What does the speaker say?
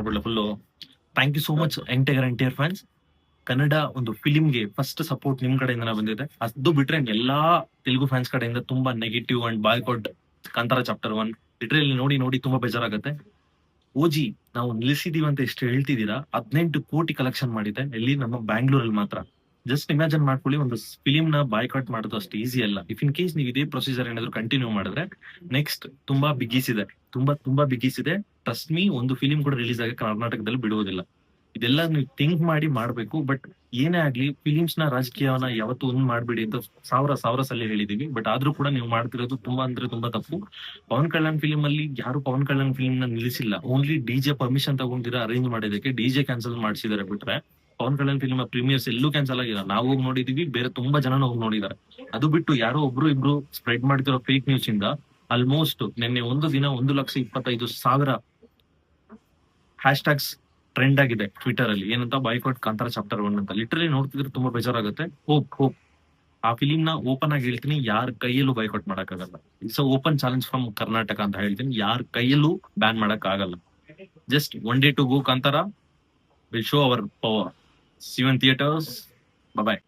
ಮಾಡ್ಬಿಡ್ಲ full. Thank you so much entire fans. Kannada ಒಂದು ಫಿಲಿಂಗೆ first support ನಿಮ್ ಕಡೆಯಿಂದ ಬಂದಿದೆ. ಅದು ಬಿಟ್ರೆ ಎಲ್ಲಾ ತೆಲುಗು ಫ್ಯಾನ್ಸ್ ಕಡೆಯಿಂದ ತುಂಬಾ negative and boycott Kantara chapter 1 literally ನೋಡಿ ನೋಡಿ ತುಂಬಾ ಬೇಜಾರಾಗುತ್ತೆ. ಓಜಿ ನಾವು ನಿಲ್ಲಿಸಿದೀವಿ ಅಂತ ಎಷ್ಟು ಹೇಳ್ತಿದ್ದೀರಾ, 18 ಕೋಟಿ ಕಲೆಕ್ಷನ್ ಮಾಡಿದೆ ಎಲ್ಲಿ ನಮ್ಮ ಬ್ಯಾಂಗ್ಳೂರಲ್ಲಿ ಮಾತ್ರ. ಜಸ್ಟ್ ಇಮ್ಯಾಜಿನ್ ಮಾಡ್ಕೊಳ್ಳಿ, ಒಂದು ಫಿಲಿಂ ನ ಬಾಯ್ಕಾಟ್ ಮಾಡೋದು ಅಷ್ಟು ಈಸಿ ಅಲ್ಲ. ಇಫ್ ಇನ್ ಕೇಸ್ ನೀವು ಇದೇ ಪ್ರೊಸೀಜರ್ ಏನಾದ್ರು ಕಂಟಿನ್ಯೂ ಮಾಡಿದ್ರೆ ನೆಕ್ಸ್ಟ್ ತುಂಬಾ ಬಿಗೀಸ್ ಇದೆ, ತುಂಬಾ ಬಿಗೀಸ್ ಇದೆ. ಟ್ರಸ್ಟ್ ಮೀ, ಒಂದು ಫಿಲಿಂ ಕೂಡ ರಿಲೀಸ್ ಆಗಿ ಕರ್ನಾಟಕದಲ್ಲಿ ಬಿಡುವುದಿಲ್ಲ. ಇದೆಲ್ಲ ನೀವು ಥಿಂಕ್ ಮಾಡಿ ಮಾಡ್ಬೇಕು. ಬಟ್ ಏನೇ ಆಗ್ಲಿ ಫಿಲಿಮ್ಸ್ ನ ರಾಜಕೀಯವನ್ನ ಯಾವತ್ತೂ ಒಂದ್ ಮಾಡ್ಬಿಡಿ ಅಂತ ಸಾವಿರ ಸಲ ಹೇಳಿದೀವಿ. ಬಟ್ ಆದ್ರೂ ಕೂಡ ನೀವು ಮಾಡ್ತಿರೋದು ತುಂಬಾ ಅಂದ್ರೆ ತುಂಬಾ ತಪ್ಪು. ಪವನ್ ಕಲ್ಯಾಣ್ ಫಿಲಿಂ ಅಲ್ಲಿ ಯಾರು ಪವನ್ ಕಲ್ಯಾಣ್ ಫಿಲಿಂ ನ ನಿಲ್ಲಿಸಿಲ್ಲ. ಓನ್ಲಿ ಡಿಜೆ ಪರ್ಮಿಷನ್ ತಗೊಂಡಿರ ಅರೇಂಜ್ ಮಾಡಿದಕ್ಕೆ ಡಿಜೆ ಕ್ಯಾನ್ಸಲ್ ಮಾಡಿಸಿದಾರೆ. ಬಿಟ್ರೆ ಪವನ್ ಕಲ್ಯಾಣ್ ಫಿಲಿಂ ಪ್ರೀಮಿಯರ್ಸ್ ಎಲ್ಲೂ ಕ್ಯಾನ್ಸಲ್ ಆಗಿಲ್ಲ. ನಾವು ಹೋಗಿ ನೋಡಿದೀವಿ, ಬೇರೆ ತುಂಬಾ ಜನ ಹೋಗಿ ನೋಡಿದ್ದಾರೆ. ಅದು ಬಿಟ್ಟು ಯಾರೋ ಒಬ್ರು ಇಬ್ರು ಸ್ಪ್ರೆಡ್ ಮಾಡ್ತಿರೋ ಫೇಕ್ ನ್ಯೂಸ್ ಇಂದ ಆಲ್ಮೋಸ್ಟ್ ನಿನ್ನೆ ಒಂದು ದಿನ 1,25,000 ಹ್ಯಾಶ್ ಟ್ಯಾಗ್ಸ್ ಟ್ರೆಂಡ್ ಆಗಿದೆ ಟ್ವಿಟರ್ ಅಲ್ಲಿ. ಏನಂತ ಬಾಯ್ಕಾಟ್ ಕಾಂತಾರ ಚಾಪ್ಟರ್ 1 ಅಂತ. ಲಿಟರಲಿ ನೋಡ್ತಿದ್ರೆ ತುಂಬಾ ಬೇಜಾರಾಗುತ್ತೆ. ಹೋಪ್ ಆ ಫಿಲಿಂ ನ ಓಪನ್ ಆಗಿ ಹೇಳ್ತೀನಿ, ಯಾರ ಕೈಯಲ್ಲೂ ಬಾಯ್ಕಾಟ್ ಮಾಡಕ್ಕಾಗಲ್ಲ. It's open challenge from Karnataka ಅಂತ ಹೇಳ್ತೀನಿ. ಯಾರ ಕೈಯಲ್ಲೂ ಬ್ಯಾನ್ ಮಾಡಕ್ ಆಗಲ್ಲ. Just 1 day to go Kantara. Will show our power. See you in theaters. Bye bye.